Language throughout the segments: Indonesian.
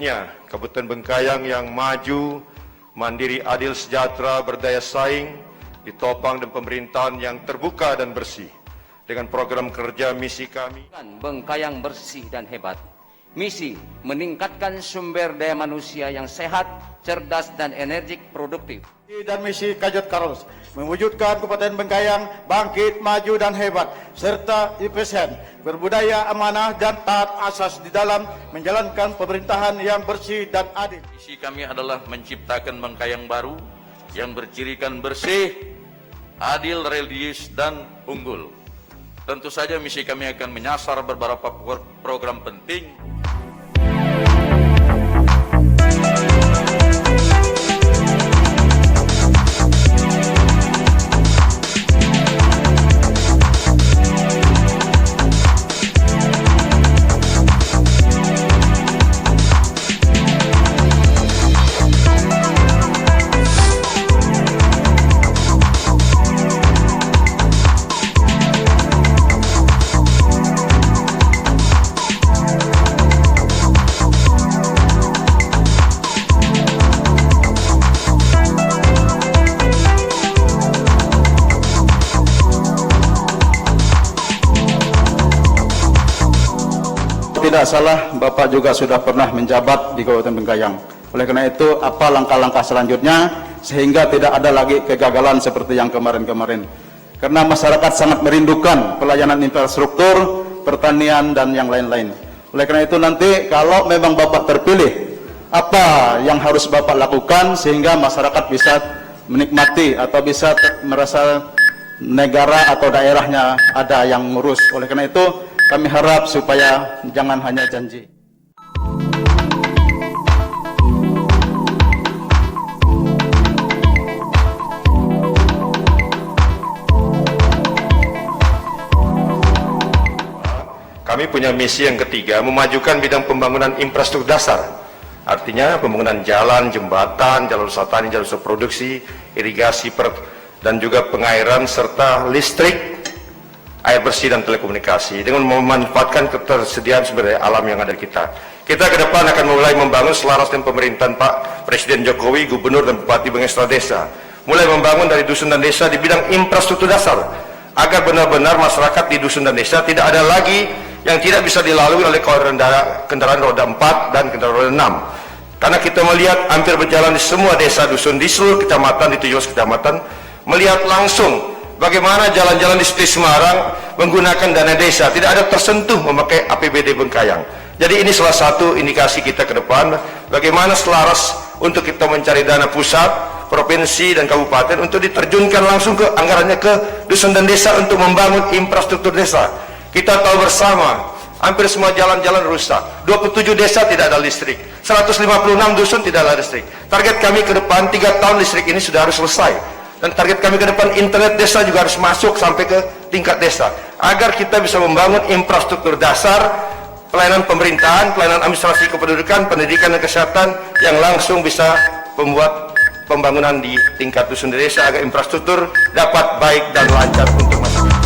selanjutnya, Kabupaten Bengkayang yang maju, mandiri, adil, sejahtera, berdaya saing, ditopang dan pemerintahan yang terbuka dan bersih. Dengan program kerja misi kami, Bengkayang bersih dan hebat. Misi meningkatkan sumber daya manusia yang sehat, cerdas dan energik, produktif. Dan misi Kajat Karos mewujudkan Kabupaten Bengkayang bangkit, maju dan hebat, serta efisien, berbudaya, amanah dan taat asas di dalam menjalankan pemerintahan yang bersih dan adil. Misi kami adalah menciptakan Bengkayang baru yang bercirikan bersih, adil, religius dan unggul. Tentu saja misi kami akan menyasar beberapa program penting. Tidak salah, Bapak juga sudah pernah menjabat di Kabupaten Bengkayang. Oleh karena itu, apa langkah-langkah selanjutnya sehingga tidak ada lagi kegagalan seperti yang kemarin-kemarin? Karena masyarakat sangat merindukan pelayanan infrastruktur, pertanian, dan yang lain-lain. Oleh karena itu nanti kalau memang Bapak terpilih, apa yang harus Bapak lakukan sehingga masyarakat bisa menikmati atau bisa merasa negara atau daerahnya ada yang ngurus. Oleh karena itu, kami harap supaya jangan hanya janji. kami punya misi yang ketiga, memajukan bidang pembangunan infrastruktur dasar. Artinya pembangunan jalan, jembatan, jalur usaha tani, jalur usaha produksi, irigasi, dan juga pengairan serta listrik, air bersih dan telekomunikasi dengan memanfaatkan ketersediaan sumber daya alam yang ada di kita. Kita ke depan akan mulai membangun selaras dengan pemerintahan Pak Presiden Jokowi, Gubernur dan Bupati Bengkayang Desa. Mulai membangun dari dusun dan desa di bidang infrastruktur dasar agar benar-benar masyarakat di dusun dan desa tidak ada lagi yang tidak bisa dilalui oleh kendaraan roda 4 dan kendaraan roda 6. Karena kita melihat hampir berjalan di semua desa dusun di seluruh kecamatan, di 17 kecamatan, melihat langsung bagaimana jalan-jalan di Semarang menggunakan dana desa, tidak ada tersentuh memakai APBD Bengkayang. Jadi ini salah satu indikasi kita ke depan, bagaimana selaras untuk kita mencari dana pusat, provinsi dan kabupaten untuk diterjunkan langsung ke anggarannya ke dusun dan desa untuk membangun infrastruktur desa. Kita tahu bersama, hampir semua jalan-jalan rusak, 27 desa tidak ada listrik, 156 dusun tidak ada listrik. Target kami ke depan 3 tahun listrik ini sudah harus selesai. Dan target kami ke depan internet desa juga harus masuk sampai ke tingkat desa agar kita bisa membangun infrastruktur dasar, pelayanan pemerintahan, pelayanan administrasi kependudukan, pendidikan dan kesehatan yang langsung bisa membuat pembangunan di tingkat dusun desa agar infrastruktur dapat baik dan lancar untuk masyarakat.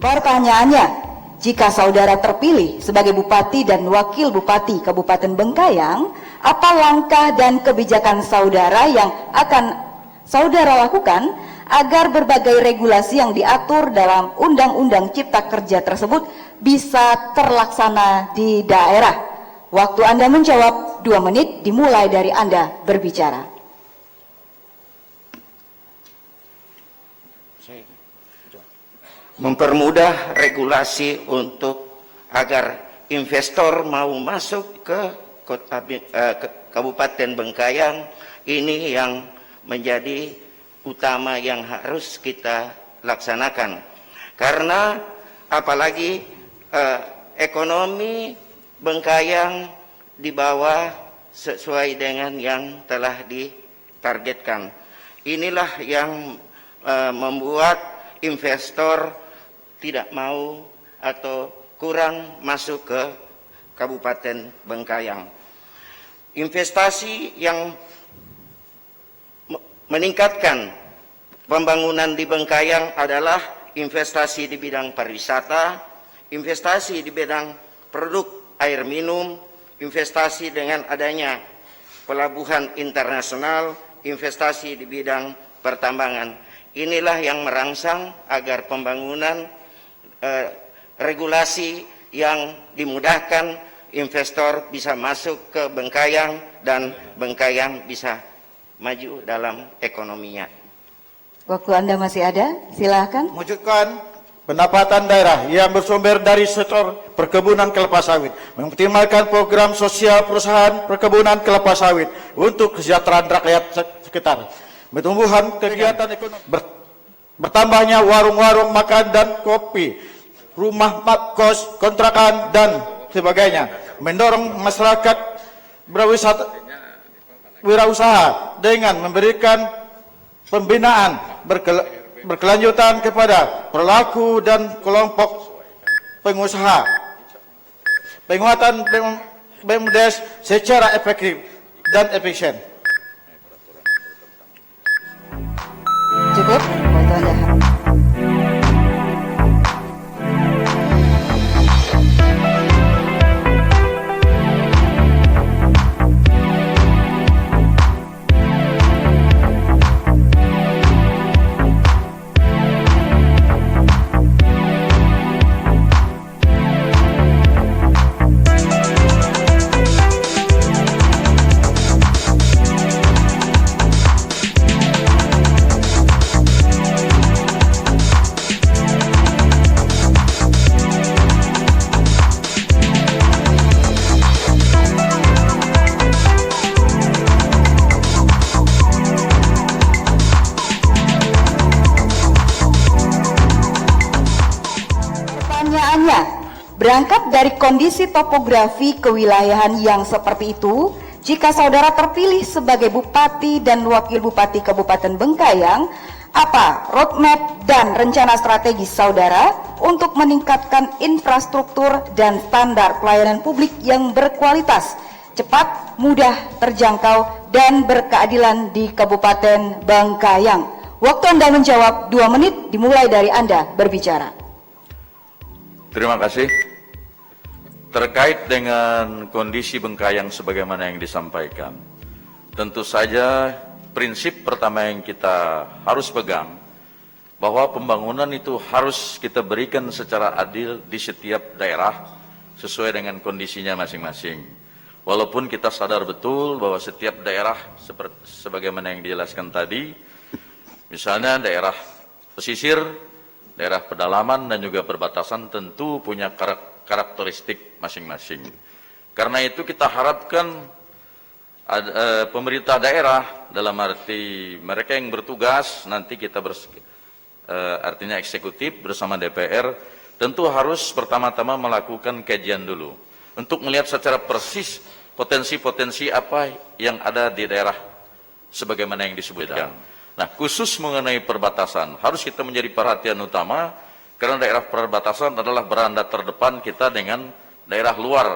Pertanyaannya, jika saudara terpilih sebagai Bupati dan Wakil Bupati Kabupaten Bengkayang, apa langkah dan kebijakan saudara yang akan saudara lakukan agar berbagai regulasi yang diatur dalam Undang-Undang Cipta Kerja tersebut bisa terlaksana di daerah? Waktu Anda menjawab 2 menit dimulai dari Anda berbicara. Mempermudah regulasi untuk agar investor mau masuk ke Kabupaten Bengkayang, ini yang menjadi utama yang harus kita laksanakan. Karena apalagi ekonomi Bengkayang di bawah sesuai dengan yang telah ditargetkan. inilah yang membuat investor tidak mau atau kurang masuk ke Kabupaten Bengkayang. Investasi yang meningkatkan pembangunan di Bengkayang adalah investasi di bidang pariwisata, investasi di bidang produk air minum, investasi dengan adanya pelabuhan internasional, investasi di bidang pertambangan. Inilah yang merangsang agar pembangunan regulasi yang dimudahkan investor bisa masuk ke Bengkayang dan Bengkayang bisa maju dalam ekonominya. Waktu Anda masih ada, silahkan. Mewujudkan pendapatan daerah yang bersumber dari sektor perkebunan kelapa sawit, mengoptimalkan program sosial perusahaan perkebunan kelapa sawit untuk kesejahteraan rakyat sekitar, pertumbuhan kegiatan ekonomi, bertambahnya warung-warung makan dan kopi, rumah kos, kontrakan dan sebagainya, mendorong masyarakat berwirausaha dengan memberikan pembinaan berkelanjutan kepada pelaku dan kelompok pengusaha, penguatan BUMDes secara efektif dan efisien. Cukup, waktu Anda. Pertanyaannya, berangkat dari kondisi topografi kewilayahan yang seperti itu, jika saudara terpilih sebagai Bupati dan Wakil Bupati Kabupaten Bengkayang, apa roadmap dan rencana strategis saudara untuk meningkatkan infrastruktur dan standar pelayanan publik yang berkualitas, cepat, mudah, terjangkau, dan berkeadilan di Kabupaten Bengkayang? Waktu Anda menjawab 2 menit dimulai dari Anda berbicara. Terima kasih. Terkait dengan kondisi Bengkayang sebagaimana yang disampaikan, tentu saja prinsip pertama yang kita harus pegang bahwa pembangunan itu harus kita berikan secara adil di setiap daerah sesuai dengan kondisinya masing-masing. Walaupun kita sadar betul bahwa setiap daerah sebagaimana yang dijelaskan tadi, misalnya daerah pesisir, daerah pedalaman dan juga perbatasan tentu punya karakteristik masing-masing. Karena itu kita harapkan pemerintah daerah dalam arti mereka yang bertugas nanti kita artinya eksekutif bersama DPR tentu harus pertama-tama melakukan kajian dulu untuk melihat secara persis potensi-potensi apa yang ada di daerah sebagaimana yang disebutkan. Nah, khusus mengenai perbatasan, harus kita menjadi perhatian utama, karena daerah perbatasan adalah beranda terdepan kita dengan daerah luar.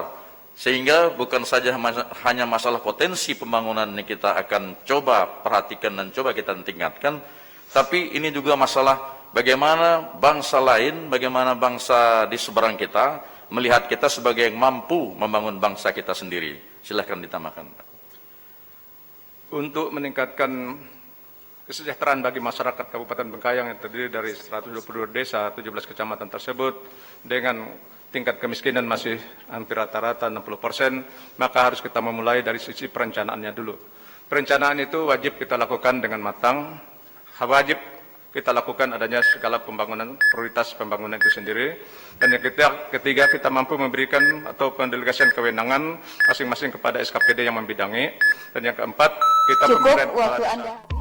Sehingga bukan saja hanya masalah potensi pembangunan yang kita akan coba perhatikan dan coba kita tingkatkan, tapi ini juga masalah bagaimana bangsa lain, bagaimana bangsa di seberang kita, melihat kita sebagai yang mampu membangun bangsa kita sendiri. Silahkan ditambahkan. Untuk meningkatkan kesejahteraan bagi masyarakat Kabupaten Bengkayang yang terdiri dari 122 desa, 17 kecamatan tersebut dengan tingkat kemiskinan masih hampir rata-rata 60%, maka harus kita memulai dari sisi perencanaannya dulu. Perencanaan itu wajib kita lakukan dengan matang, wajib kita lakukan adanya segala pembangunan, prioritas pembangunan itu sendiri. Dan yang ketiga kita mampu memberikan atau pendelegasian kewenangan masing-masing kepada SKPD yang membidangi. Dan yang keempat, kita Cukup waktu Anda.